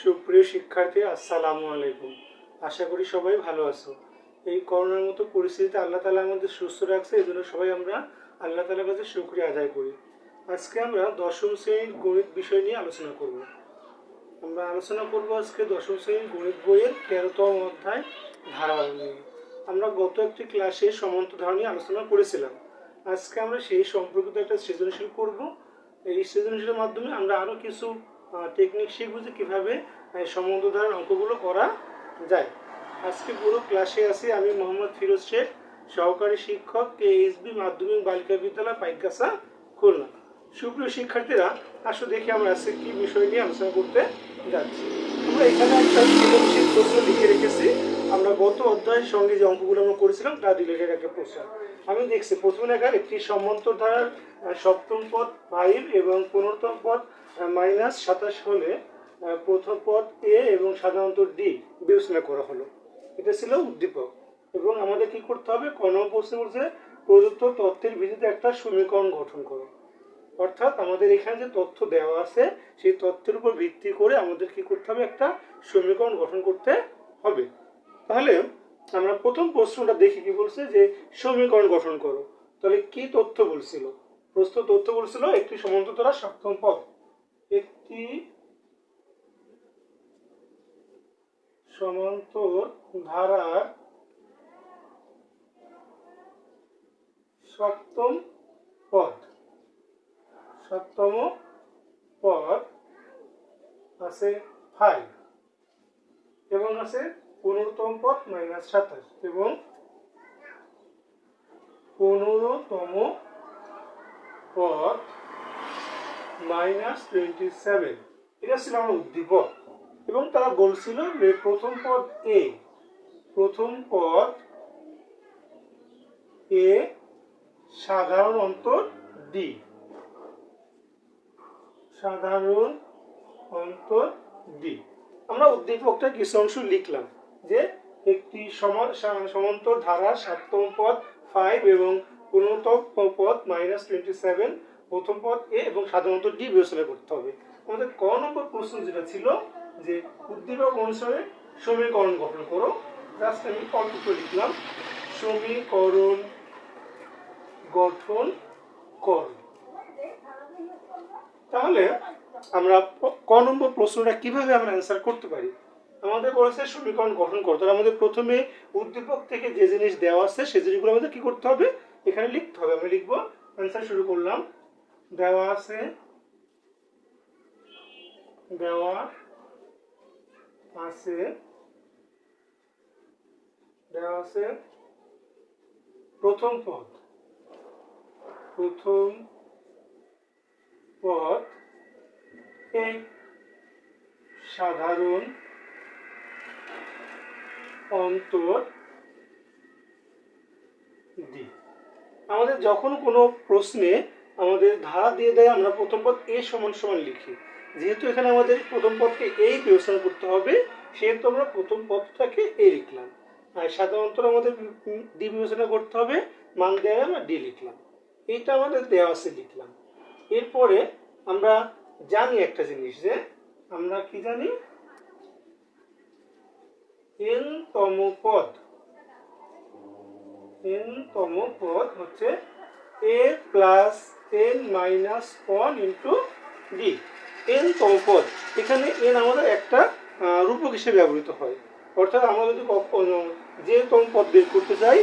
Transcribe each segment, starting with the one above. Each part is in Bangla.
সুপ্রিয় শিক্ষার্থী, আসসালামু আলাইকুম। আশা করি সবাই ভালো আছো। এই করোনার মতো পরিস্থিতিতে আল্লাহ তাআলা আমাদের সুস্থ রাখছে, এই জন্য সবাই আমরা আল্লাহ তাআলার কাছে শুকরিয়া আদায় করি। আজকে আমরা দশম শ্রেণীর গণিত বিষয় নিয়ে আলোচনা করব। আজকে দশম শ্রেণীর গণিত বইয়ের 13তম অধ্যায় ধারাবাহিক নিয়ে। আমরা গত একটি ক্লাসে সমান্তর ধারা নিয়ে আলোচনা করেছিলাম। আজকে আমরা সেই সম্পর্কিত একটা সৃজনশীল করব। এই সৃজনশীলের মাধ্যমে আমরা আরও কিছু টেকনিক শিখব যে কীভাবে সমান্তর ধারার অঙ্কগুলো করা যায়। আজকে পুরো ক্লাসে আছি আমি মোহাম্মদ ফিরোজ শেখ, সহকারী শিক্ষক, কেএসবি মাধ্যমিক বালিকা বিদ্যালয়, পাইকগাছা, খুলনা। সুপ্রিয় শিক্ষার্থীরা, আসো দেখি আমরা আজকে কি বিষয় নিয়ে আলোচনা করতে যাচ্ছি। আমরা এখানে একটা সৃজনশীল প্রশ্ন লিখে রেখেছি। আমরা গত অধ্যায়ের সঙ্গে যে অঙ্কগুলো আমরা করেছিলাম তার রিলেটেড একটা প্রশ্ন আমি দেখছি। প্রথমে লেখা একটি সমান্তর ধারার সপ্তম পদ 5 এবং 15তম পদ -27 হলে প্রথম পদ এ এবং সাধারণত ডি বিবেচনা করা হলো। এটা ছিল উদ্দীপক। এবং আমাদের কি করতে হবে, ক নম্বর প্রশ্ন বলছে প্রদত্ত তথ্যের ভিত্তিতে একটা সমীকরণ গঠন করো। অর্থাৎ আমাদের এখানে যে তথ্য দেওয়া আছে সেই তথ্যের উপর ভিত্তি করে আমাদের কি করতে হবে, একটা সমীকরণ গঠন করতে হবে। তাহলে আমরা প্রথম প্রশ্নটা দেখি কি বলছে, যে সমীকরণ গঠন করো। তাহলে কি তথ্য বলছিল? প্রশ্ন তথ্য বলছিল একটি সমান্তর ধারার সপ্তম পদ, একটি সমান্তর ধারার সপ্তম পদ আছে 5 এবং আছে 15তম পদ -27 এবং 15তম পদ -27। এটা ছিল আমার উদ্দীপক। এবং তারা বলছিল যে প্রথম পদ এ সাধারণ অন্তর ডি, আমরা উদ্দীপকটা কিছু অংশ লিখলাম, যে একটি সমান্তর ধারা সপ্তম পদ 5 এবং 15তম পদ -27, প্রথম পদ এ এবং সাধারণত ডি বিবেচনা করতে হবে। আমাদের ক নম্বর প্রশ্ন যেটা ছিল, যে উদ্দীপক অনুসারে সমীকরণ গঠন করো। জাস্ট আমি অল্প লিখলাম, সমীকরণ গঠন কর। তাহলে আমরা ক নম্বর প্রশ্নটা কিভাবে আমরা অ্যান্সার করতে পারি? আমাদের বলেছে সমীকরণ গঠন করো। তাহলে আমাদের প্রথমে উদ্দীপক থেকে যে জিনিস দেওয়া আছে সেই জিনিসগুলো আমাদের কি করতে হবে, এখানে লিখতে হবে। আমরা লিখবো, অ্যান্সার শুরু করলাম। দেওয়া আছে প্রথম পদ এ সাধারণ অন্তর ডি। আমাদের যখন কোনো প্রশ্নে আমাদের ধারা দিয়ে দেয়, আমরা প্রথম পদ এ সমান সমান লিখি। যেহেতু এখানে আমাদের প্রথম পদকে এই বিবেচনা করতে হবে, সেহেতু আমরা প্রথম পদটাকে এ লিখলাম। আর সাধারণত আমাদের ডি বিবেচনা করতে হবে, মান দেওয়া আমরা ডি লিখলাম। এইটা আমাদের দেওয়া আছে লিখলাম। এরপরে আমরা জানি একটা জিনিস, যে আমরা কি জানি, n তম পদ হচ্ছে a plus n minus 1 into D. n তম পদ, এখানে n আমাদের একটা রূপক হিসেবে ব্যবহৃত হয়। অর্থাৎ আমরা যদি যে তম পদ বের করতে চাই,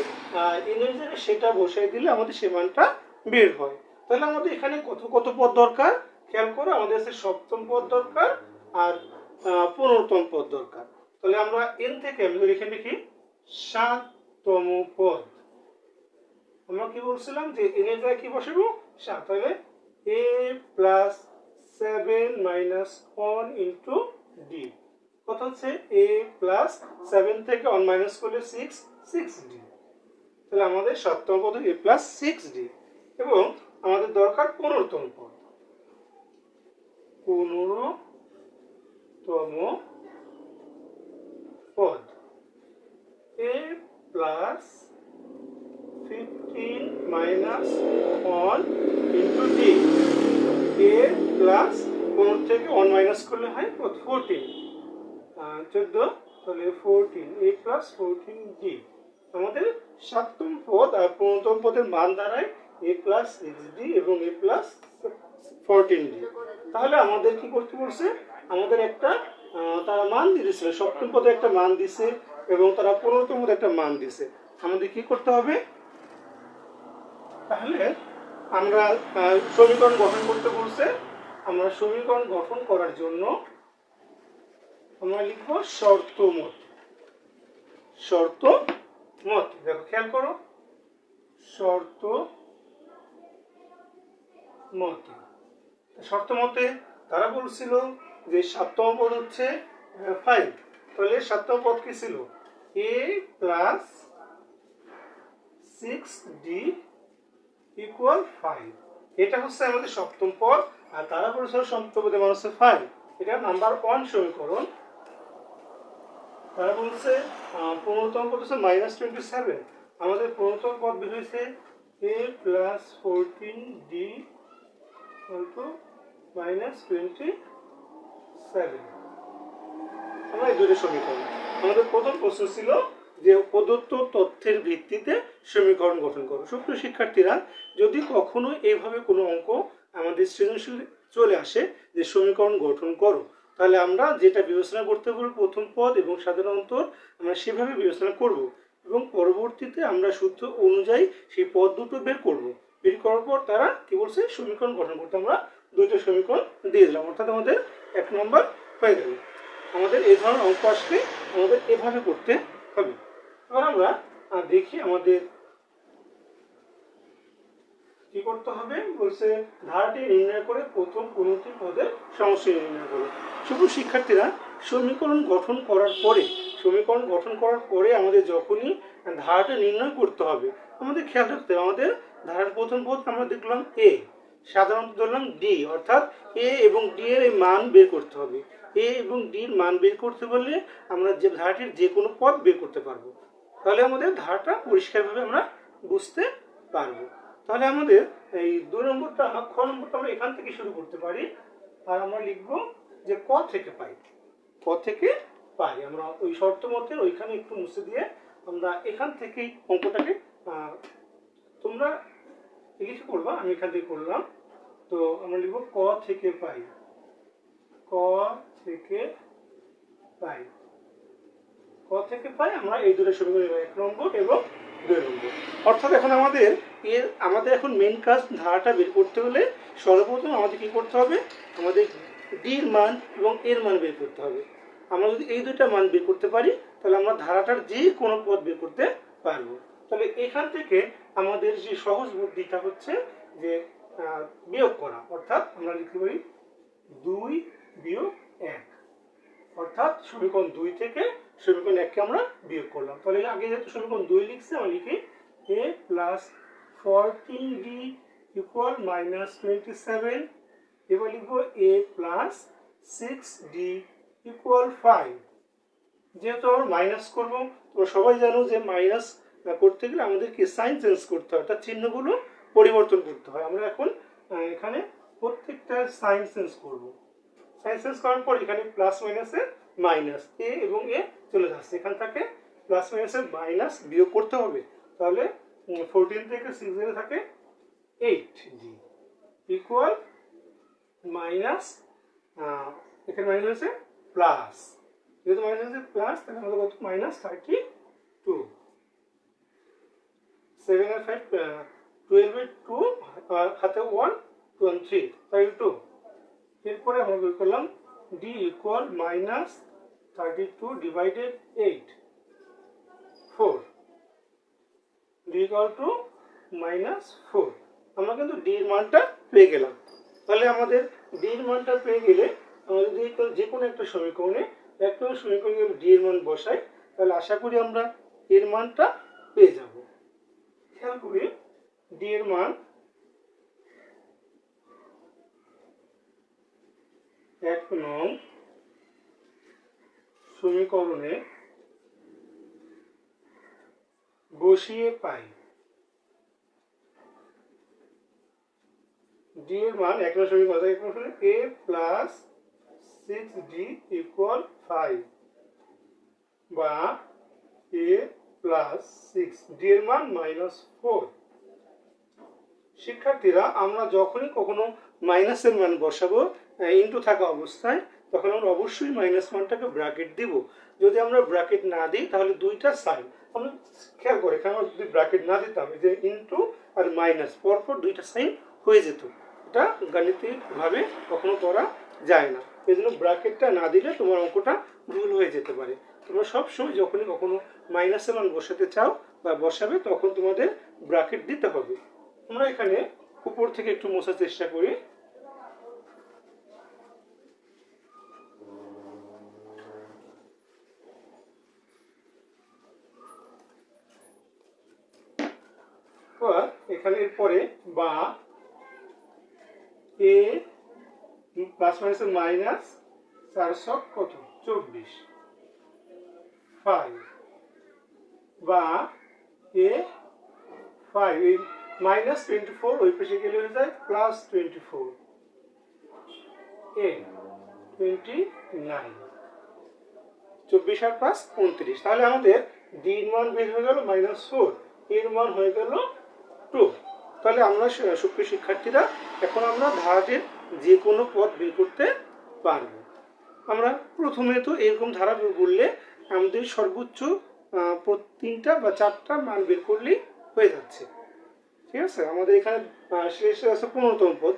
n এর জায়গায় সেটা বসাই দিলে আমাদের সে মানটা বের হয়। তাহলে আমাদের এখানে কত পদ দরকার, খেয়াল করো, আমাদের আছে সপ্তম পদ দরকার আর 15তম পদ দরকার। তাহলে আমরা n থেকে আমি লিখে লিখি 7তম পদ। আমরা কি বলছিলাম, যে n এর জায়গায় কি বসাবো, 7। তাহলে a plus 7 minus 1 into D. কত হচ্ছে, a প্লাস 7 থেকে 1 মাইনাস করলে 6d। তাহলে আমাদের 7তম পদ a প্লাস 6d। এবং আমাদের দরকার 15তম পদ। 15তম পদ a plus 15 minus 1 into D. a plus 15 থেকে 1 মাইনাস করলে হয় 14। 14, তাহলে 14 a প্লাস 14d। আমাদের 7তম পদ আর 15তম পদের মান দাঁড়ায় a প্লাস 6d এবং a প্লাস 14d। তাহলে আমাদের কি করতে বলছে, আমাদের একটা তারা মান দিয়েছিল, 7তম পদে একটা মান দিছে এবং তারা 15তম পদে একটা মান দিছে। আমাদের কি করতে হবে, তাহলে আমরা সমীকরণ গঠন করতে বলছে। আমরা সমীকরণ গঠন করার জন্য আমরা লিখব শর্ত মত। শর্ত মত, দেখো খেয়াল করো, শর্ত মতে। শর্ত মতে তারা বলছিল যে 7তম পদ হচ্ছে 5, তাহলে 7তম পদ কি ছিল, a প্লাস 6d ইকুয়াল 5। এটা হচ্ছে আমাদের 7তম পদ, আর তারা বলেছিল 7তম পদের মান হচ্ছে 5। এটা নাম্বার 1 সমীকরণ। তারা বলছে 15তম পদ হচ্ছে -27। আমাদের 15তম পদ বের হয়েছে a প্লাস 14d -27। আমরা এই দুটো সমীকরণ। আমাদের প্রথম প্রশ্ন ছিল যে প্রদত্ত তথ্যের ভিত্তিতে সমীকরণ গঠন করো। সুপ্রিয় শিক্ষার্থীরা, যদি কখনো এইভাবে কোনো অঙ্ক আমাদের সৃজনশীল চলে আসে যে সমীকরণ গঠন করো, তাহলে আমরা যেটা বিবেচনা করতে পারবো প্রথম পদ এবং সাধারণ অন্তর, আমরা সেভাবে বিবেচনা করব এবং পরবর্তীতে আমরা সূত্র অনুযায়ী সেই পদ দুটো বের করব। বের করার পর তারা কি বলছে, সমীকরণ গঠন করতে আমরা দুইটা সমীকরণ দিয়ে দিলাম, অর্থাৎ আমাদের 1 নম্বর হয়ে গেল। আমাদের এই ধরনের অঙ্ক আসলে আমাদের এভাবে করতে হবে। এবার আমরা দেখি আমাদের কি করতে হবে। বলছে ধারাটি নির্ণয় করে প্রথম কোনটি পদের সমষ্টি নির্ণয় করো। শুধু শিক্ষার্থীরা, সমীকরণ গঠন করার পরে আমাদের যখনই ধারাটা নির্ণয় করতে হবে, আমাদের খেয়াল রাখতে হবে আমাদের ধারার প্রথম পদ আমরা দেখলাম a, সাধারণত ধরলাম d, অর্থাৎ a এবং d এর এই মান বের করতে হবে। a এবং d এর মান বের করতে পারলে আমরা যে ধারাটির যে কোনো পদ বের করতে পারবো। তাহলে আমাদের ধারাটা পরিষ্কারভাবে আমরা বুঝতে পারবো। তাহলে আমাদের এই 2 নম্বরটা, খ নম্বরটা আমরা এখান থেকে শুরু করতে পারি। আর আমরা লিখব যে ক থেকে পাই। ক থেকে পাই আমরা ওই শর্ত মতে ওইখানে একটু মুছে দিয়ে আমরা এখান থেকেই অঙ্কটাকে, তোমরা কিছু করবা, আমি এখান থেকে করলাম। তো আমরা লিখব ক থেকে পাই। ক থেকে পাই। ক থেকে পাই আমরা এই দুটো সমীকরণ, 1 নম্বর এবং 2 নম্বর। অর্থাৎ এখন আমাদের এখন মেন কাজ ধারাটা বের করতে হলে সর্বপ্রথম আমাদের কি করতে হবে, আমাদের ডির মান এবং এর মান বের করতে হবে। আমরা যদি এই দুইটা মান বের করতে পারি তাহলে আমরা ধারাটার যে কোনো পদ বের করতে পারবো। তাহলে এখান থেকে আমাদের যে সহজ বুদ্ধিটা হচ্ছে যে বিয়োগ করা, অর্থাৎ আমরা লিখতে পারি 2 বিয়োগ 1, অর্থাৎ সমীকরণ 2 থেকে সমীকরণ 1কে আমরা বিয়োগ করলাম। তাহলে আগে যেহেতু সমীকরণ 2 লিখছি, আমরা লিখি a প্লাস 14d ইকুয়াল -27। এবার লিখব a প্লাস 6d ইকুয়াল 5। যেহেতু আমরা মাইনাস করবো, তোমরা সবাই জানো যে মাইনাস করতে গেলে আমাদেরকে সাইন চেঞ্জ করতে হয়, অর্থাৎ চিহ্নগুলো পরিবর্তন করতে হয়। আমরা এখন এখানে প্রত্যেকটা সাইন চেঞ্জ করবো। সাইন চেঞ্জ করার পর এখানে প্লাস মাইনাসে মাইনাস, এ এবং এ চলে যাচ্ছে, এখান থেকে প্লাস মাইনাসে মাইনাস বিয়োগ করতে হবে। তাহলে 14 থেকে 6 গেলে থাকে 8d ইকুয়াল মাইনাস, এখানে মাইনাস হয়েছে প্লাস, যেহেতু মাইনাস হয়েছে প্লাস তাহলে আমাদের কত, -32। 7 আর 5 12/2, হাতে 1 2 and 3 32। এরপরে আমরা বের করলাম d equal -32 divided 8 4, d equal to -4। আমরা কিন্তু d এর মানটা পেয়ে গেলাম। তাহলে আমাদের d এর মানটা পেয়ে গেলে আমরা যদি যে কোনো একটা সমীকরণে d এর মান বসাই, তাহলে আশা করি আমরা এর মানটা পেয়ে যাব। খেয়াল করি d এর মান 1 নং সমীকরণে বসিয়ে পাই। d এর মান 1 নং সমীকরণে a প্লাস 6d ইকুয়াল 5। বা a প্লাস 6 ডি এর মান -4। শিক্ষার্থীরা আমরা যখনই কখনো মাইনাসের মান বসাবো ইনটু থাকা অবস্থায়, তখন আমরা অবশ্যই মাইনাস মানটাকে ব্র্যাকেট দিব। যদি আমরা ব্র্যাকেট না দিই তাহলে দুইটা সাইন, আমরা খেয়াল করে এখানে আমরা যদি ব্র্যাকেট না দিতাম, এই যে ইনটু আর মাইনাস পরপর দুইটা সাইন হয়ে যেত, এটা গাণিতিকভাবে কখনো করা যায় না। এই জন্য ব্র্যাকেটটা না দিলে তোমার অঙ্কটা ভুল হয়ে যেতে পারে। তোমরা সবসময় যখনই কখনো মাইনাসের মান বসাতে চাও বা বসাবে, তখন তোমাদের ব্র্যাকেট দিতে হবে। আমরা এখানে উপর থেকে একটু মোছার চেষ্টা করি। এখানে এরপরে বা এ প্লাস মাইনাস মাইনাস 4 কত 24 5 বা এ 5 এই -24 ওই পাশে গেলে হয়ে যায় +24 এ 29 24 আর 5 29। তাহলে আমাদের ডি এর মান বের হয়ে গেল -4, এর মান হয়ে গেল 2। তাহলে আমরা সুপ্রিয় শিক্ষার্থীরা এখন আমরা ধারাটির যে কোনো পদ বের করতে পারব। আমরা প্রথমে তো এরকম ধারা বের করলে আমাদের সর্বোচ্চ 3টা বা 4টা মান বের করলেই হয়ে যাচ্ছে। ঠিক আছে, আমাদের এখানে শেষে আছে 15তম পদ,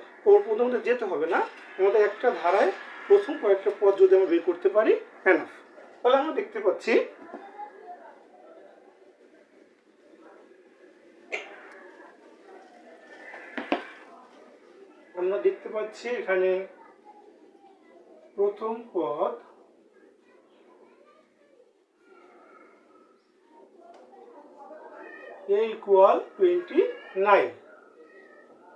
প্রথমটা যেতে হবে না, আমাদের একটা ধারায় প্রথম কয়েকটা পদ যদি আমরা বের করতে পারি এনাফ। তাহলে আমরা দেখতে পাচ্ছি এখানে প্রথম পদ a ইকুয়াল 29।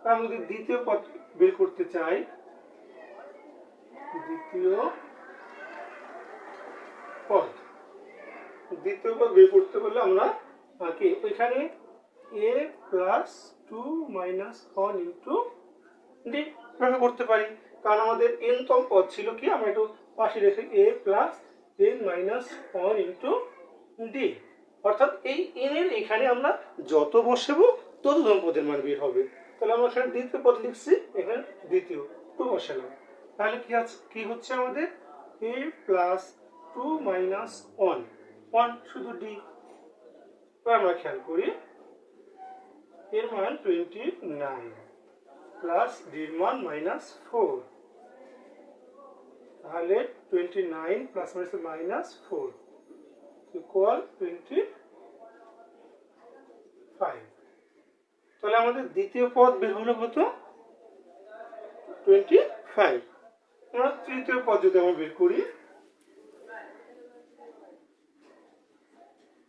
তার মধ্যে দ্বিতীয় পদ বের করতে চাই। দ্বিতীয় পদ বের করতে হলে আমরা কি এখানে a plus 2 minus 1 into D প্রয়োগ করতে পারি, কারণ আমাদের n তম পদ ছিল কি, আমরা একটু পাশে রেখে a plus n minus 1 into D, অর্থাৎ এই n এর এখানে আমরা যত বসাবো তততম পদের মান বের হবে। তাহলে আমরা এখানে দ্বিতীয় পদ লিখছি, এখানে দ্বিতীয় 2 বসালাম। তাহলে কি হচ্ছে আমাদের a প্লাস 2 মাইনাস 1 শুধু ডি। আমরা খেয়াল করি এর মান 29 প্লাস ডির মান -4, তাহলে 29 প্লাস -4 ইকুয়াল 25। তাহলে আমাদের দ্বিতীয় পদ বের হলো কত 25। আমরা তৃতীয় পদ যদি আমরা বের করি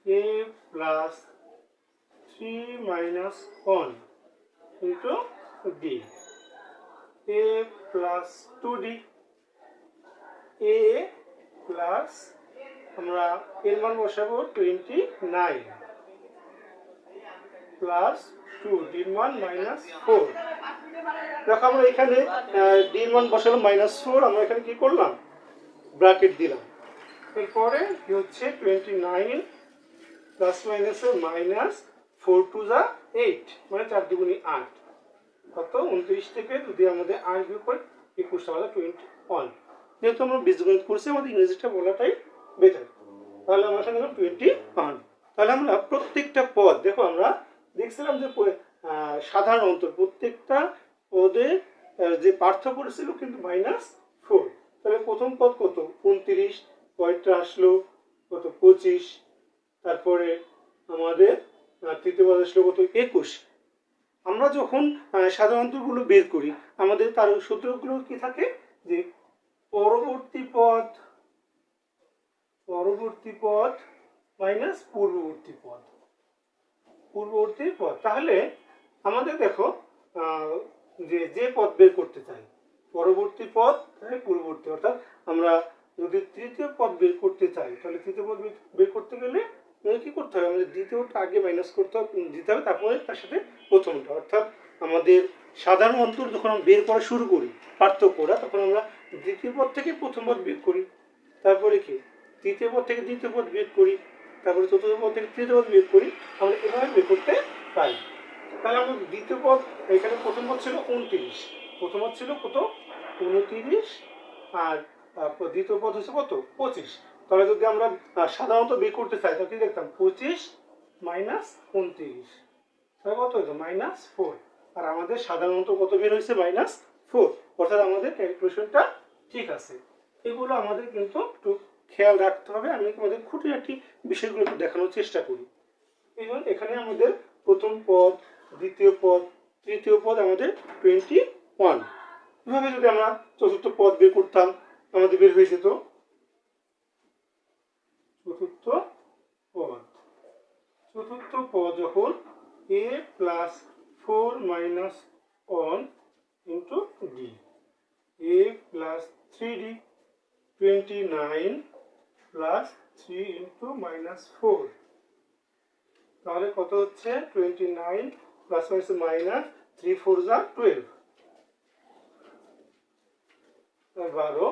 a plus 3 minus 1 into D, a plus 2d, a plus আমরা এর মান বসাবো 29 প্লাস 2 ডির মান -4। দেখো আমরা এখানে ডির মান বসালাম -4, আমরা এখানে কি করলাম ব্র্যাকেট দিলাম। এরপরে কি হচ্ছে 29 প্লাস মাইনাসের -4 টু যা 8, মানে 4 দুগুণী 8, কত 29 থেকে যদি আমাদের 8 বিয়োগ করি 21, তাহলে 21। যেহেতু আমরা বীজগণিত করছি আমাদের ইংরেজিটা বলাটাই বেটার, তাহলে আমরা এখানে 21। তাহলে আমরা প্রত্যেকটা পদ দেখো আমরা দেখছিলাম যে সাধারণ অন্তর প্রত্যেকটা পদে যে পার্থক্য ছিল কিন্তু -4। তাহলে প্রথম পদ কত 29, পরেরটা আসলো কত 25, তারপরে আমাদের তৃতীয় পদ আসলো কত 21। আমরা যখন সাধারণ অন্তরগুলো বের করি আমাদের তার সূত্রগুলো কি থাকে যে পরবর্তী পদ মাইনাস পূর্ববর্তী পদ। তাহলে আমাদের দেখো যে পদ বের করতে চাই পরবর্তী পদ পূর্ববর্তী, অর্থাৎ আমরা যদি তৃতীয় পদ বের করতে চাই তাহলে তৃতীয় পদ বের করতে গেলে কি করতে হবে, আমাদের দ্বিতীয়টা আগে মাইনাস করতে হবে দিতে হবে, তারপরে তার সাথে প্রথমটা। অর্থাৎ আমাদের সাধারণ অন্তর যখন আমরা বের করা শুরু করি পার্থক্যটা, তখন আমরা দ্বিতীয় পদ থেকে প্রথম পদ বের করি, তারপরে কি তৃতীয় পদ থেকে দ্বিতীয় পদ বিয়োগ করি, তারপরে চতুর্থ পদ থেকে তৃতীয় পদ বিয়োগ করি, আমরা এভাবে বের করতে পারি। তাহলে আমরা দ্বিতীয় পদ, এখানে প্রথম পদ ছিল 29, প্রথম পদ ছিল কত 29, আর দ্বিতীয় পদ হচ্ছে কত 25। তাহলে যদি আমরা সাধারণত বের করতে চাই তাহলে কি দেখতাম 25 মাইনাস 29, তাহলে কত হতো -4। আর আমাদের সাধারণত কত বের হয়েছে -4, অর্থাৎ আমাদের ক্যালকুলেশনটা ঠিক আছে। এগুলো আমাদের কিন্তু একটু খেয়াল রাখতে হবে। আমি আমাদের খুঁটিনাটি বিষয়গুলো একটু দেখানোর চেষ্টা করি। এই জন্য এখানে আমাদের প্রথম পদ, দ্বিতীয় পদ, তৃতীয় পদ আমাদের 21। এভাবে যদি আমরা চতুর্থ পদ বের করতাম আমাদের বের হয়ে যেত চতুর্থ পদ। চতুর্থ পদ যখন a plus 4 minus 1 into D, a plus 3d 29 plus 3 into -4, তাহলে কত হচ্ছে 29 প্লাস মাইনাস 3 4 যা 12, 12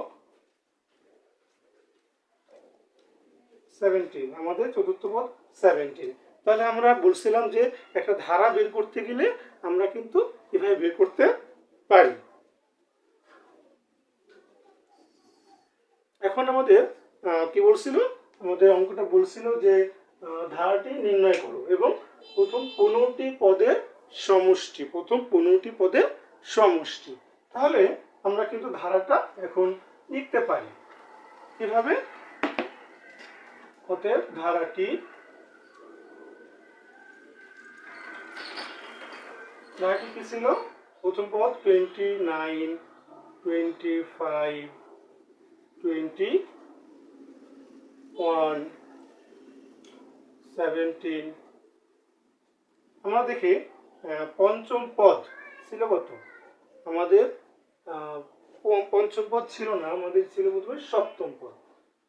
17, আমাদের চতুর্থ পদ 17। তাহলে আমরা বলছিলাম যে একটা ধারা বের করতে গেলে আমরা কিন্তু এভাবে বের করতে পারি। এখন আমাদের কি বলছিল, আমাদের অঙ্কটা বলছিল যে ধারাটি নির্ণয় করো এবং প্রথম 15টি পদের সমষ্টি, প্রথম 15টি পদের সমষ্টি। তাহলে আমরা কিন্তু ধারাটা এখন লিখতে পারি কিভাবে। অতএব ধারাটি কি ছিল, প্রথম পদ 29 25 21 17। আমরা দেখি পঞ্চম পদ ছিল কত, আমাদের পঞ্চম পদ ছিল না, আমাদের ছিল প্রথমে সপ্তম পদ।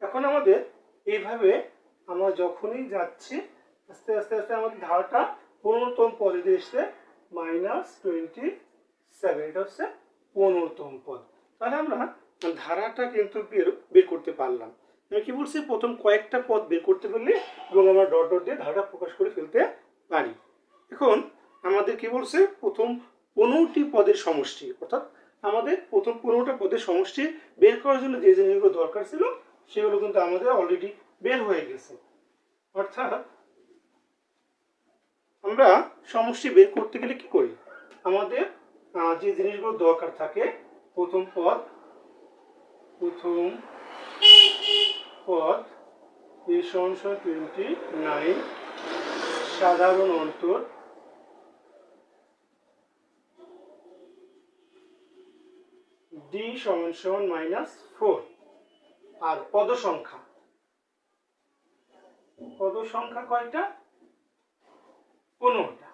এখন আমাদের এইভাবে আমরা যখনই যাচ্ছি আস্তে আস্তে আস্তে আমাদের ধারাটা 15তম পদে এসে -27, এটা হচ্ছে 15তম পদ। তাহলে আমরা ধারাটা কিন্তু বের করতে পারলাম। আমি কি বলছি, প্রথম কয়েকটা পদ বের করতে পারলে এবং আমরা ডট ডট দিয়ে ধারাটা প্রকাশ করে ফেলতে পারি। এখন আমাদের কি বলছে, প্রথম 15টি পদের সমষ্টি, অর্থাৎ আমাদের প্রথম 15টা পদের সমষ্টি বের করার জন্য যে জিনিসগুলো দরকার ছিল সেগুলো কিন্তু আমাদের অলরেডি বের হয়ে গেছে। অর্থাৎ আমরা সমষ্টি বের করতে গেলে কি করি, আমাদের যে জিনিসগুলো দরকার থাকে, প্রথম পদ a = 29, সাধারণ অন্তর d = -4, আর পদ সংখ্যা কয়টা, 15টা,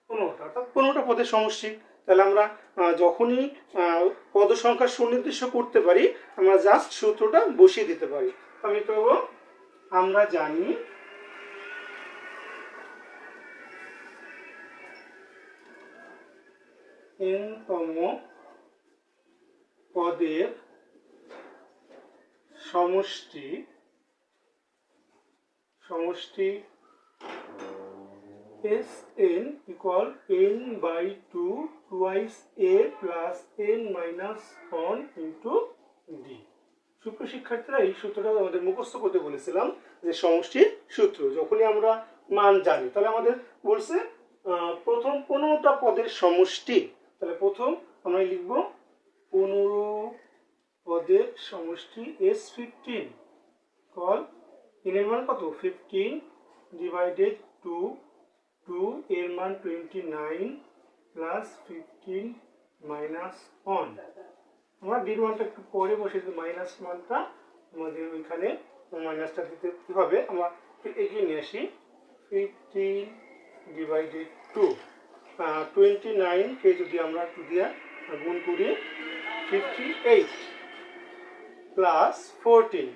অর্থাৎ 15টা পদের সমষ্টি। তাহলে আমরা যখনই পদ সংখ্যা সুনির্দিষ্ট করতে পারি আমরা জাস্ট সূত্রটা বসিয়ে দিতে পারি। আমি তো আমরা জানি n-তম পদের সমষ্টি Sn = n/2 twice a plus n-1 into d। সুপ্রিয় শিক্ষার্থীরা, এই সূত্রটা আমাদের মুখস্থ করতে বলেছিলাম যে সমষ্টির সূত্র। যখনই আমরা মান জানি তাহলে আমাদের বলছে প্রথম 15টা পদের সমষ্টি। তাহলে প্রথম আমরা লিখব 15 পদের সমষ্টি S15 কল n এর মান কত 15 ডিভাইডেড 2 এর মান 29 প্লাস 15 মাইনাস 1। আমরা ডির মানটা একটু পরে বসে দিই, মাইনাস মানটা আমাদের ওইখানে মাইনাসটা দিতে হবে, আমরা এগিয়ে নিয়ে আসি। 15 ডিভাইডেড 2, 29কে যদি আমরা 2 দিয়ে গুণ করি 58 প্লাস 14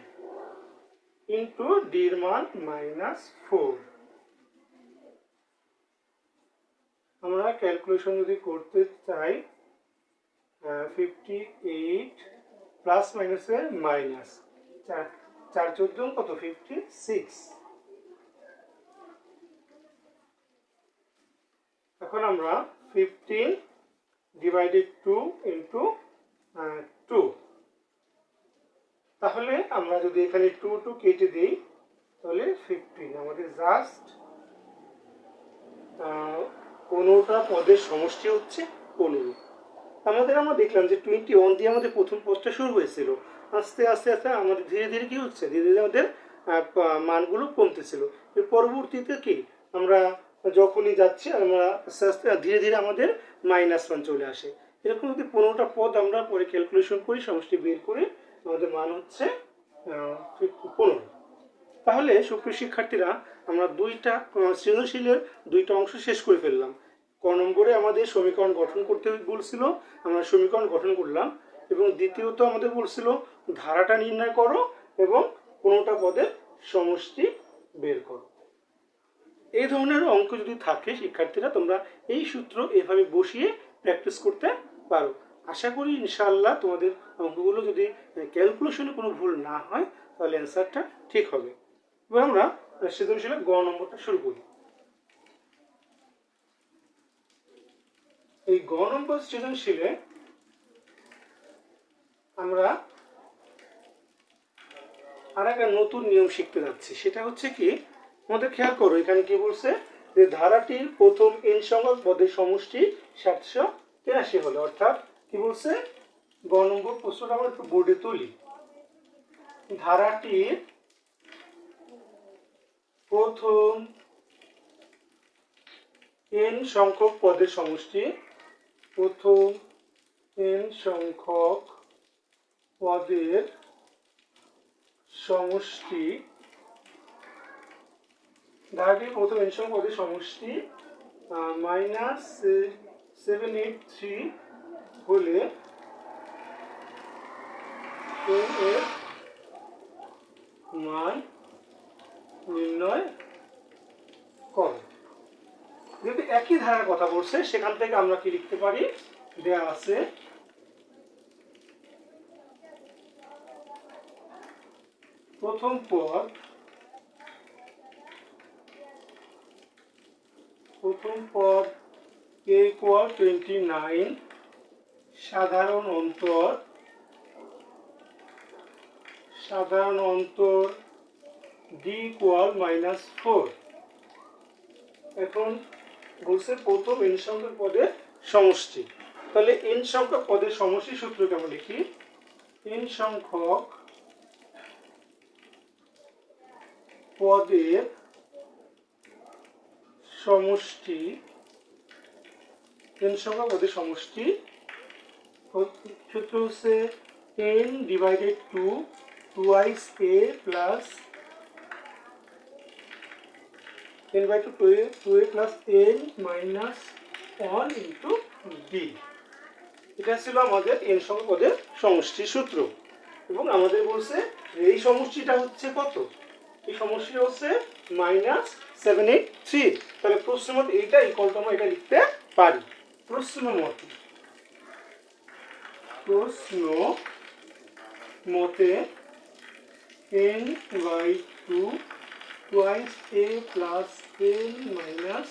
ইন্টু ডির মান -4। আমরা ক্যালকুলেশন যদি করতে চাই 58 প্লাস মাইনাসে মাইনাস, 4 4 কত 56। এখন আমরা 15 ডিভাইডেড 2 ইন্টু 2, তাহলে আমরা যদি এখানে 2 2 কেটে দিই তাহলে 15, আমাদের জাস্ট 15টা পদের সমষ্টি হচ্ছে 15। আমরা দেখলাম যে 21 দিয়ে আমাদের প্রথম পদটা শুরু হয়েছিল, আস্তে আস্তে আস্তে আমাদের ধীরে ধীরে কি হচ্ছে, ধীরে ধীরে আমাদের মানগুলো কমতেছিল। এর পরবর্তীতে কি আমরা যখনই যাচ্ছি আমরা আস্তে আস্তে ধীরে ধীরে আমাদের -1 চলে আসে। এরকম যদি 15টা পদ আমরা পরে ক্যালকুলেশন করি, সমষ্টি বের করে আমাদের মান হচ্ছে 15। তাহলে সুপ্রিয় শিক্ষার্থীরা, আমরা দুইটা সৃজনশীলের দুইটা অংশ শেষ করে ফেললাম। ক নম্বরে আমাদের সমীকরণ গঠন করতে বলছিল, আমরা সমীকরণ গঠন করলাম, এবং দ্বিতীয়ত আমাদের বলছিল ধারাটা নির্ণয় করো এবং 15টা পদের সমষ্টি বের করো। এই ধরনের অঙ্ক যদি থাকে শিক্ষার্থীরা, তোমরা এই সূত্র এভাবে বসিয়ে প্র্যাকটিস করতে পারো। আশা করি ইনশাআল্লাহ তোমাদের অঙ্কগুলো যদি ক্যালকুলেশনে কোনো ভুল না হয় তাহলে অ্যান্সারটা ঠিক হবে। এবার আমরা সৃজনশীলের গ নম্বরটা শুরু করি। এই গ নম্বর সৃজনশীলে আমরা আর একটা নতুন নিয়ম শিখতে যাচ্ছি। সেটা হচ্ছে কি, আমাদের খেয়াল করো এখানে কি বলছে, যে ধারাটির প্রথম n সংখ্যক পদের সমষ্টি 783 হলো। অর্থাৎ কি বলছে, গ নম্বর প্রশ্নটা আমরা একটু বোর্ডে তুলি। ধারাটির প্রথম n সংখ্যক পদের সমষ্টি, প্রথম n সংখ্যক পদের সমষ্টি, ধারাটির প্রথম n সংখ্যক পদের সমষ্টি -783 হলে n এর মান নির্ণয় করো। যদি একই ধারার কথা বলছে সেখান থেকে আমরা কি লিখতে পারি, দেয়া আছে প্রথম পদ a = 29, সাধারণ অন্তর d = -4। এখন বলছে প্রথম n সংখ্যক পদের সমষ্টি, তাহলে n সংখ্যক পদের সমষ্টি সূত্র কেমন লিখি, n সংখ্যক পদের সমষ্টি, n সংখ্যক পদের সমষ্টি সূত্র হচ্ছে n divided 2 twice a plus n by 2a plus n minus 1 into d। এটা ছিল আমাদের n সংখ্যক পদের সমষ্টির সূত্র। এবং আমাদের বলছে এই সমষ্টিটা হচ্ছে কত, এই সমষ্টিটা হচ্ছে -783। তাহলে প্রশ্ন মতে এইটা ইকুয়াল টু আমরা এটা লিখতে পারি। প্রশ্ন মতে n by 2 twice a plus n minus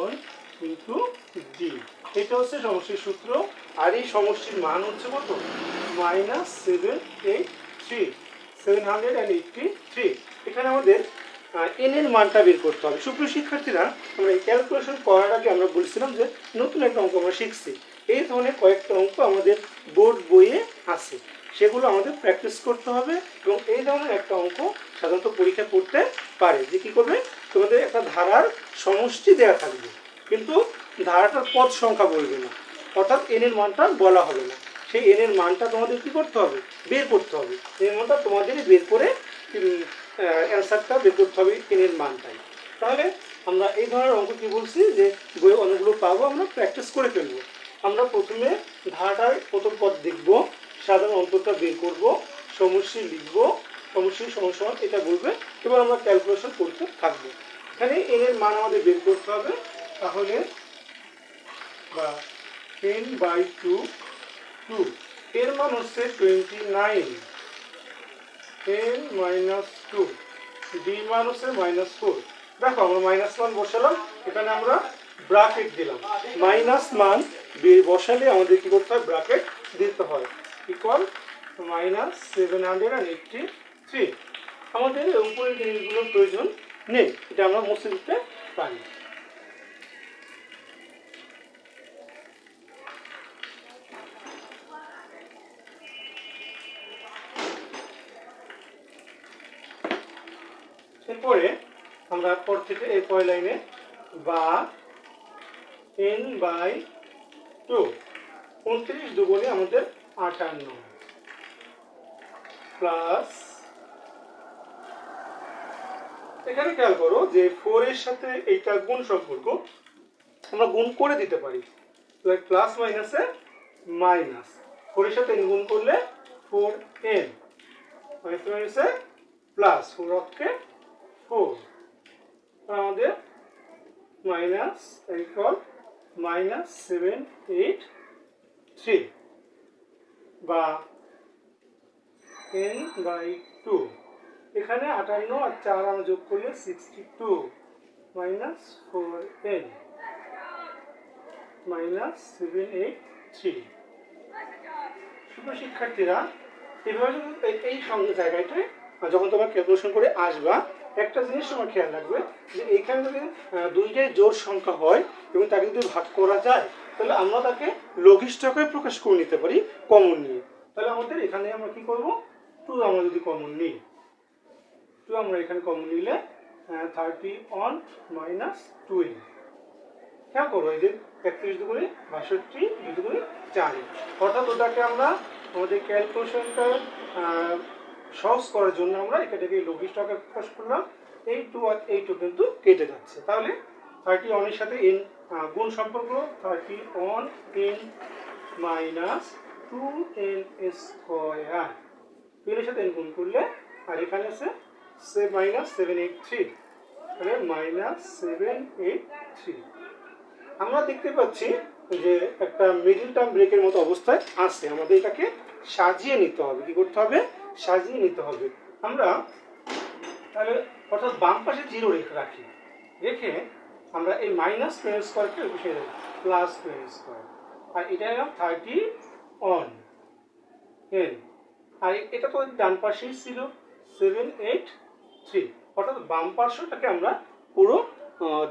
1 into d, এটা হচ্ছে সমষ্টির সূত্র। আর এই সমষ্টির মান হচ্ছে কত, -783। এখানে আমাদের n এর মানটা বের করতে হবে। সুপ্রিয় শিক্ষার্থীরা, আমরা এই ক্যালকুলেশন করার আগে আমরা বলছিলাম যে নতুন একটা অঙ্ক আমরা শিখছি। এই ধরনের কয়েকটা অঙ্ক আমাদের বোর্ড বইয়ে আছে, সেগুলো আমাদের প্র্যাকটিস করতে হবে। এবং এই ধরনের একটা অঙ্ক সাধারণত পরীক্ষা করতে পারে, যে কী করবে, তোমাদের একটা ধারার সমষ্টি দেওয়া থাকবে কিন্তু ধারাটার পদ সংখ্যা বলবে না, অর্থাৎ n এর মানটা বলা হবে না। সেই n এর মানটা তোমাদের কি করতে হবে, বের করতে হবে। n এর মানটা তোমাদেরই বের করে অ্যান্সারটা বের করতে হবে n এর মানটাই। তাহলে আমরা এই ধরনের অঙ্ক কি বলছি, যে বই অনেকগুলো পাবো, আমরা প্র্যাকটিস করে ফেলবো। আমরা প্রথমে ধারাটার প্রথম পদ দেখব, সাধারণ অন্তরটা বের করব, সমষ্টি লিখব, সমষ্টির সমান এটা বলবে, এবং আমরা ক্যালকুলেশন করতে থাকবো। এখানে n এর মান আমাদের বের করতে হবে। তাহলে বা n by 2 এর মান হচ্ছে 29, n মাইনাস 2, ডি মান হচ্ছে -4। দেখো আমরা মাইনাস মান বসালাম, এখানে আমরা ব্র্যাকেট দিলাম। মাইনাস মান বসালে আমাদের কি করতে হয়, ব্র্যাকেট দিতে হয়। ইকুয়াল -783। আমাদের উপরের জিনিসগুলোর প্রয়োজন নেই, এটা আমরা মুছে দিতে পারি। এরপরে আমরা পর থেকে এই পরের লাইনে বা n/2, 29 দুগুণে আমাদের 58 প্লাস, এখানে খেয়াল করো যে 4 এর সাথে এইটা গুণ সম্পর্ক, আমরা গুণ করে দিতে পারি। প্লাস মাইনাসে মাইনাস, 4 এর সাথে n গুণ করলে 4n, মাইনাসে প্লাস, 4 অক্ষে 4, আমাদের মাইনাস ইকুয়াল -783 বা n/2। এখানে 58 আর 4 আমরা যোগ করলে 62 -4n -783। সুপ্রিয় শিক্ষার্থীরা, এভাবে এই জায়গাটায় যখন তোমরা ক্যালকুলেশন করে আসবা, একটা জিনিস তোমার খেয়াল রাখবে যে এখানে যদি দুইটাই জোড় সংখ্যা হয় এবং তাকে যদি ভাগ করা যায়, তাহলে আমরা তাকে লঘিষ্ঠ আকারে প্রকাশ করে নিতে পারি কমন নিয়ে। তাহলে আমাদের এখানে আমরা কি করব, 2 আমরা যদি কমন নিই, 2 আমরা এখানে কমন নিলে 31 - 2n। খেয়াল করো এই যে 31 দুগুণে 62, 2 দুগুণে 4, অর্থাৎ ওটাকে আমরা আমাদের ক্যালকুলেশনটা সহজ করার জন্য আমরা এটাকে লঘিষ্ঠ আকারে প্রকাশ করলাম। এই 2 আর এই 2 কিন্তু কেটে যাচ্ছে, তাহলে 31 এর সাথে n গুণ সম্পর্ক, 31n - 2n স্কয়ার, 2 এর সাথে n গুণ করলে, আর এখানে আছে -783, তাহলে -783। আমরা দেখতে পাচ্ছি যে একটা মিডল টার্ম ব্রেকের মতো অবস্থায় আছে, আমাদের এটাকে সাজিয়ে নিতে হবে। কি করতে হবে, সাজিয়ে নিতে হবে। আমরা তাহলে অর্থাৎ বাম পাশে 0 রাখি, রেখে আমরা এই -2n স্কয়ারকে বসিয়ে দেব, +2n স্কয়ার, আর এটা এলাম 31n, আর এটা তো ডান পাশেই ছিল 783, অর্থাৎ বাম পার্শ্বটাকে আমরা পুরো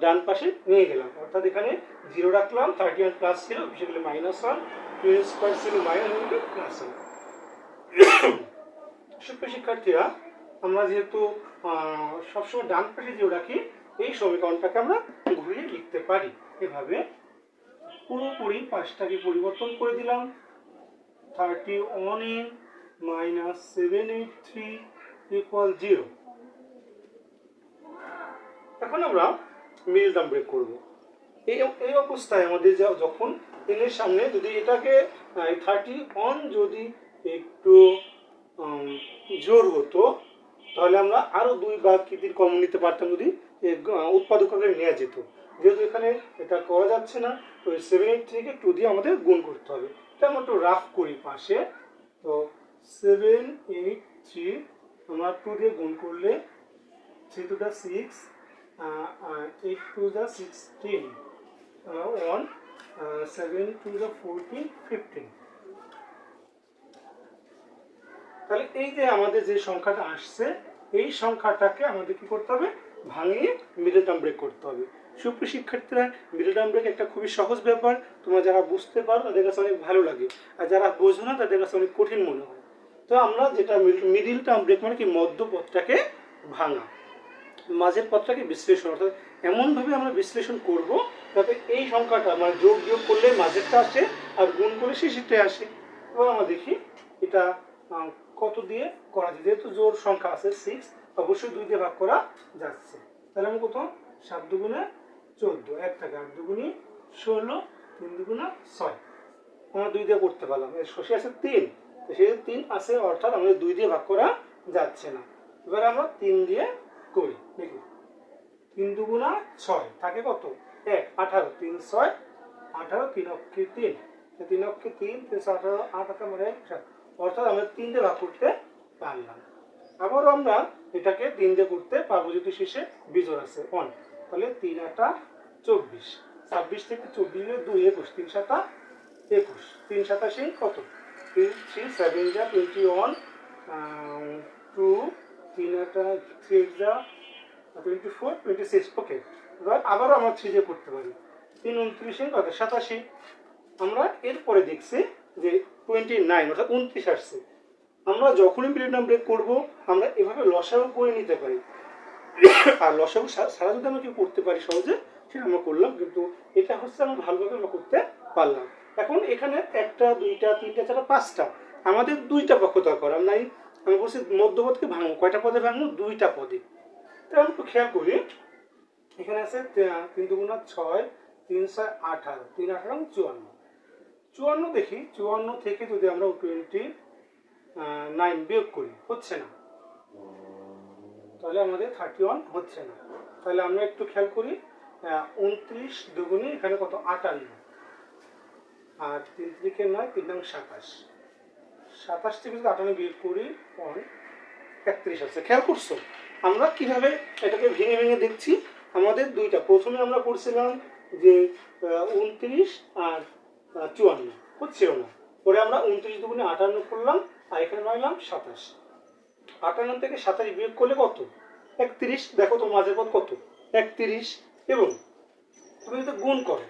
ডান পাশে নিয়ে গেলাম। অর্থাৎ এখানে 0 রাখলাম, 31 প্লাস ছিল, সেগুলো -1, 2n স্কয়ার ছিল -1। সুপ্রিয় শিক্ষার্থীরা, আমরা যেহেতু সবসময় ডান পাশে 0 রাখি, এই সমীকরণটাকে আমরা ঘুরিয়ে লিখতে পারি এভাবে। পুরোপুরি পাশটাকে পরিবর্তন করে দিলাম, 31n - 783 = 0। এখন আমরা মিডল টার্ম ব্রেক করব। এই অবস্থায় আমাদের যখন n এর সামনে যদি এটাকে 31 যদি একটু জোর হতো, তাহলে আমরা আরো 2 ভাগ কিতির কমন নিতে পারতাম যদি উৎপাদক আকারে নেওয়া যেত। যেহেতু এখানে এটা করা যাচ্ছে না, তো 783 কে 2 দিয়ে আমাদের গুণ করতে হবে। এটা আমরা একটু রাফ করি পাশে, তো 783 আমরা 2 দিয়ে গুণ করলে 3 2 6, 8 2 16, 1 7 2 14, 15। তাহলে এই যে আমাদের যে সংখ্যাটা আসছে, এই সংখ্যাটাকে আমাদের কি করতে হবে, ভাঙিয়ে মিডল টার্ম ব্রেক করতে হবে। সুপ্রিয় শিক্ষার্থীরা, মিডল টার্ম ব্রেক একটা খুবই সহজ ব্যাপার। তোমরা যারা বুঝতে পারো তাদের কাছে অনেক ভালো লাগে, আর যারা বোঝো না তাদের কাছে অনেক কঠিন মনে হয়। তো আমরা যেটা মিডল টার্ম ব্রেক মানে কি, মধ্যপথটাকে ভাঙা, মাঝের পথটাকে বিশ্লেষণ, অর্থাৎ এমনভাবে আমরা বিশ্লেষণ করব যাতে এই সংখ্যাটা মানে যোগ করলে মাঝেরটা আসে আর গুণ করলে শেষেরটা আসে। এবার আমরা দেখি এটা কত দিয়ে করা যায়। যেহেতু জোড় সংখ্যা আছে 6, অবশ্যই 2 দিয়ে ভাগ করা যাচ্ছে। তাহলে আমি কত, 7 দুগুণে 14, 1 থাকে, 8 দুগুণে 16, 3 দুগুণে 6, আমরা 2 দিয়ে করতে পারলাম। এর শেষে আছে 3, তো সেই 3 আছে, অর্থাৎ আমাদের 2 দিয়ে ভাগ করা যাচ্ছে না। এবার আমরা 3 দিয়ে করি, দেখি 3 দুগুণা 6 থাকে কত, 1, 18, 3 6, 18, 3 অক্ষে 3, 3 অক্ষে 3, 3 18, 8 8 মানে 7, অর্থাৎ আমরা 3 দিয়ে ভাগ করতে পারলাম। আবারও আমরা এটাকে 3 দিয়ে করতে পারবো যদি শেষে বিজোড় আছে 1, তাহলে 3 8 24, 26 থেকে 24 গেলে 2 21, 3 7 21, 3 87 কত, 3 7 যা 21, 2 3 8 3 যা 24 26, ওকে। এবার আবারও আমরা 3 দিয়ে করতে পারি, 3 29 কত 87। আমরা এরপরে দেখছি যে 29 অর্থাৎ 29 আসছে। আমরা যখনই মিলিটাম ব্রেক করবো আমরা এভাবে লসাগু করে নিতে পারি, আর লসাগু সারা যদি আমরা কেউ করতে পারি সহজে সেটা আমরা করলাম, কিন্তু এটা হচ্ছে আমরা ভালোভাবে আমরা করতে পারলাম। এখন এখানে 1টা 2টা 3টা 4টা 5টা আমাদের 2টা পক্ষ দরকার। আমি বলছি মধ্যপদকে ভাঙবো, কয়টা পদে ভাঙবো, 2টা পদে। তাহলে আমি একটু খেয়াল করি, এখানে আছে 3 দুগুণা 6, 3 6 18, 3 18 54, 54 দেখি, 54 থেকে যদি আমরা 29 বিয়োগ করি হচ্ছে না, তাহলে আমাদের 31 হচ্ছে না। তাহলে আমরা একটু খেয়াল করি, 29 দুগুণে এখানে কত 58, আর 3 3 9, 3 9 27, 27 থেকে যদি 58 বিয়োগ করি 31 আছে। খেয়াল করছো আমরা কিভাবে এটাকে ভেঙে ভেঙে দেখছি? আমাদের 2টা, প্রথমে আমরা করছিলাম যে 29 আর 54 হচ্ছিল না, পরে আমরা 29 দুগুণে 58 করলাম, আর এখানে পাইলাম 27, 58 থেকে 27 বিয়োগ করলে কত 31, দেখো তো মাঝের পদ কত 31, এবং তুমি যদি গুণ করো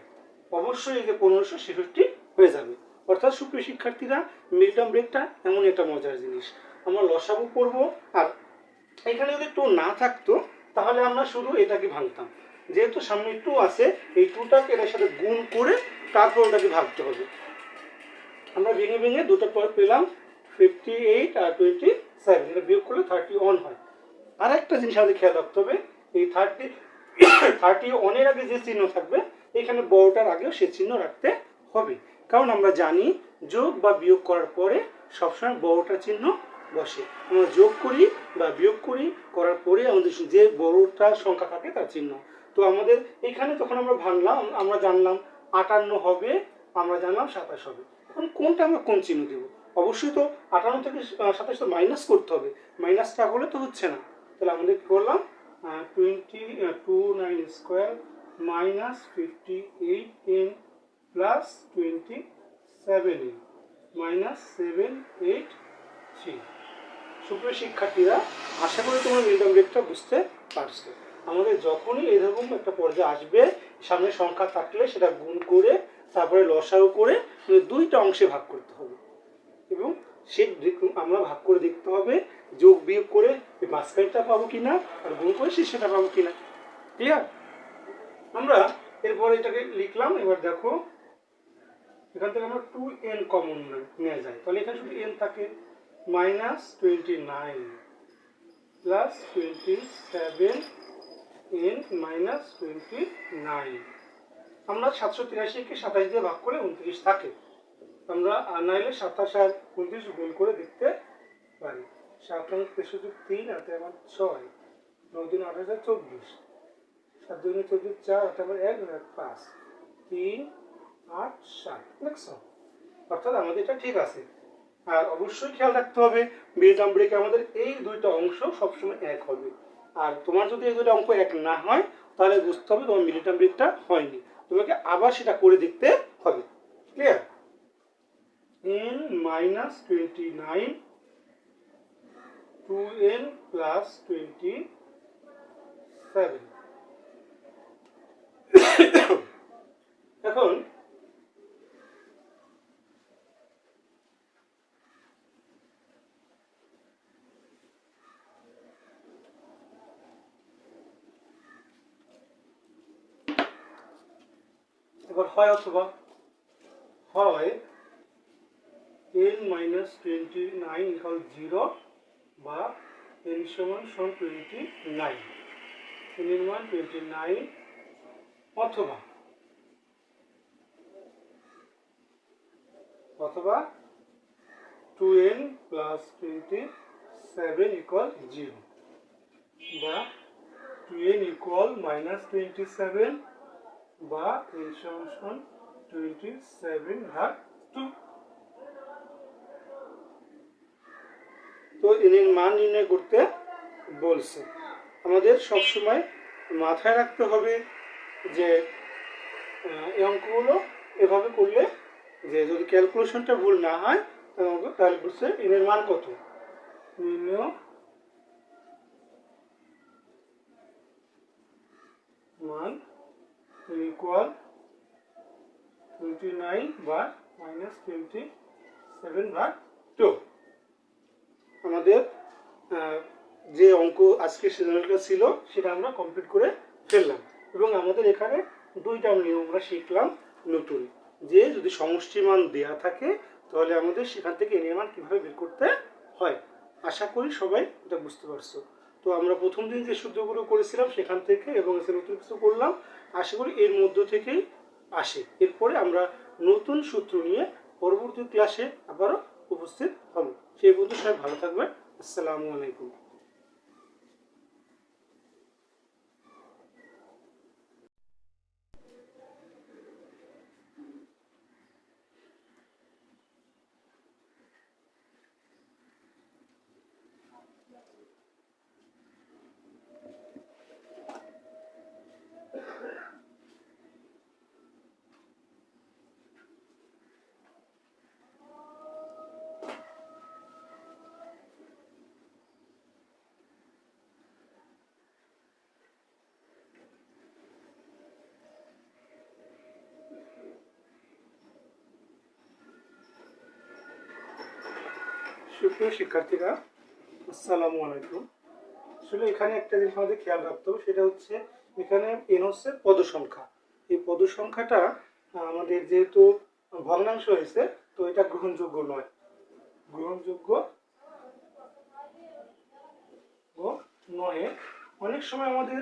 অবশ্যই এই যে 1566 হয়ে যাবে। অর্থাৎ সুপ্রিয় শিক্ষার্থীরা, মিডটার্ম ব্রেকটা এমন একটা মজার জিনিস, আমরা লসাগু করব, আর এখানে যদি 2 না থাকতো তাহলে আমরা শুধু এটাকে ভাঙতাম, যেহেতু সামনে 2 আছে এই 2টাকে এটার সাথে গুণ করে তারপর ওটাকে ভাগতে হবে। আমরা ভেঙে ভেঙে দুটো পর পেলাম 58 আর 27, এটা বিয়োগ করলে 31 হয়। আর একটা জিনিস আমাদের খেয়াল রাখতে হবে, এই 31 এর আগে যে চিহ্ন থাকবে এখানে বড়টার আগেও সে চিহ্ন রাখতে হবে, কারণ আমরা জানি যোগ বা বিয়োগ করার পরে সবসময় বড়টার চিহ্ন বসে। আমরা যোগ করি বা বিয়োগ করার পরে আমাদের যে বড়টা সংখ্যা থাকে তার চিহ্ন। তো আমাদের এখানে যখন আমরা ভাঙলাম আমরা জানলাম 58 হবে, আমরা জানলাম 27 হবে। এখন কোনটা আমরা কোন চিহ্ন দেব? অবশ্যই তো 58 থেকে 27 তো মাইনাস করতে হবে, মাইনাসটা হলে তো হচ্ছে না। তাহলে আমাদের কি করলাম, 29 square minus 58n plus 27n minus 783। সুপ্রিয় শিক্ষার্থীরা, আশা করি তোমরা মিডটার্ম ব্রেকটা বুঝতে পারছো। আমাদের যখনই এরকম একটা পর্যায়ে আসবে, সামনে সংখ্যা থাকলে সেটা গুণ করে তারপরে লসাগু করে 2টা অংশে ভাগ করতে হবে, এবং সে আমরা ভাগ করে দেখতে হবে যোগ বিয়োগ করে মাঝখানটা পাবো কিনা আর গুণ করে শীর্ষটা পাবো কিনা। ক্লিয়ার? আমরা এরপরে এটাকে লিখলাম। এবার দেখো এখান থেকে আমরা 2n কমন নেওয়া যায়, তাহলে এখানে শুধু n থাকে, মাইনাস 29 প্লাস 27n মাইনাস 29। আমরা 783-কে 27 দিয়ে ভাগ করে 29 থাকে, আমরা নাইলে 27 আর 29 গুণ করে দেখতে পারি। 7 × 3 আর 6, 9 × 8 = 24, 7 × 2 = 4, 8 = 1 5, 3 8 7, দেখছো? অর্থাৎ আমাদের এটা ঠিক আছে। আর অবশ্যই খেয়াল রাখতে হবে মিডটার্ম ব্রেকে আমাদের এই 2টা অংশ সবসময় এক হবে, আর তোমার যদি এই 2টা অঙ্ক এক না হয় তাহলে বুঝতে হবে তোমার মিডটার্ম ব্রেকটা হয়নি, তোমাকে আবার সেটা করে দেখতে হবে। Clear? n minus 29, 2n plus 27। এখন হয় অথবা হয় n minus 29 equal 0 বা n সমান 29, n এর মান 29, অথবা 2n plus 27 equal 0 বা 2n equal minus 27 বা n সমান 27/0। তো এর মান নির্ণয় করতে বলছে। আমাদের সবসময় মাথায় রাখতে হবে যে এই অঙ্কগুলো এভাবে করলে যে যদি ক্যালকুলেশনটা ভুল না হয় তাহলে বুঝছে এর মান কত। নির্ণয় মান ইকুয়াল 29 বা -27/2। আমাদের যে অঙ্ক আজকে সিজনালটা ছিল সেটা আমরা কমপ্লিট করে ফেললাম এবং আমাদের এখানে দুইটা নিয়ম আমরা শিখলাম নতুন, যে যদি সমষ্টি মান দেয়া থাকে তাহলে আমাদের সেখান থেকে এর মান কীভাবে বের করতে হয়। আশা করি সবাই এটা বুঝতে পারছো। তো আমরা প্রথম দিন যে সূত্রগুলো করেছিলাম সেখান থেকে এবং নতুন কিছু করলাম, আশা করি এর মধ্য থেকেই আসে। এরপরে আমরা নতুন সূত্র নিয়ে পরবর্তী ক্লাসে আবারও উপস্থিত হব। সেই পর্যন্ত সবাই ভালো থাকবেন। আসসালামু আলাইকুম। সুপ্রিয় শিক্ষার্থীরা, আসসালামু আলাইকুম। আসলে এখানে একটা জিনিস আমাদের খেয়াল রাখতে হবে, সেটা হচ্ছে এখানে এন হচ্ছে পদ সংখ্যা। এই পদ সংখ্যাটা আমাদের যেহেতু ভগ্নাংশ হয়েছে তো এটা গ্রহণযোগ্য নয়। গ্রহণযোগ্য নয়। অনেক সময় আমাদের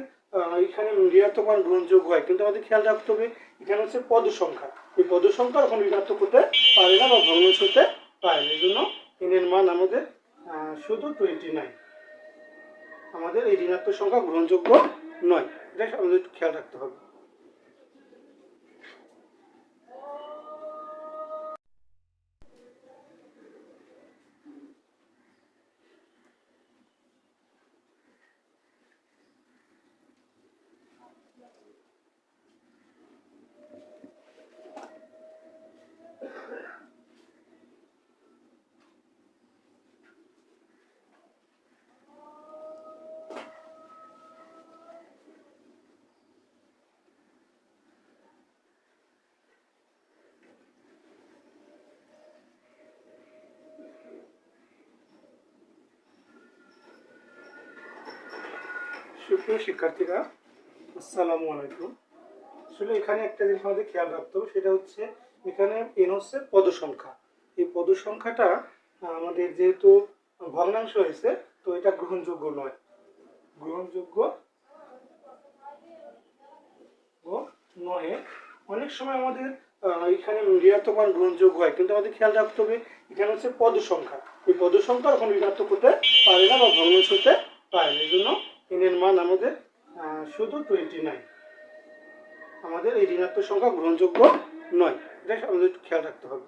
এখানে ঋণাত্মক মান গ্রহণযোগ্য হয়, কিন্তু আমাদের খেয়াল রাখতে হবে এখানে হচ্ছে পদ সংখ্যা। এই পদ সংখ্যা এখন ঋণাত্মক হতে পারে না বা ভগ্নাংশ হতে পারে না। এই জন্য এর মান আমাদের শুধু 29। আমাদের এই ঋণাত্মক সংখ্যা গ্রহণযোগ্য নয়, এটা আমাদের একটু খেয়াল রাখতে হবে। সুপ্রিয় শিক্ষার্থীরা, আসসালামু আলাইকুম। আসলে এখানে একটা জিনিস আমাদের খেয়াল রাখতে হবে, সেটা হচ্ছে এখানে এন হচ্ছে পদ সংখ্যা। এই পদ সংখ্যাটা আমাদের যেহেতু ভগ্নাংশ হয়েছে তো এটা গ্রহণযোগ্য নয়। গ্রহণযোগ্য নয়। অনেক সময় আমাদের এখানে ঋণাত্মক মান গ্রহণযোগ্য হয়, কিন্তু আমাদের খেয়াল রাখতে হবে এখানে হচ্ছে পদ সংখ্যা। এই পদ সংখ্যা এখন ঋণাত্মক হতে পারে না বা ভগ্নাংশ হতে পারে না। এই জন্য এর মান আমাদের শুধু 29। আমাদের এই ঋণাত্মক সংখ্যা গ্রহণযোগ্য নয়, এটা আমাদের একটু খেয়াল রাখতে হবে।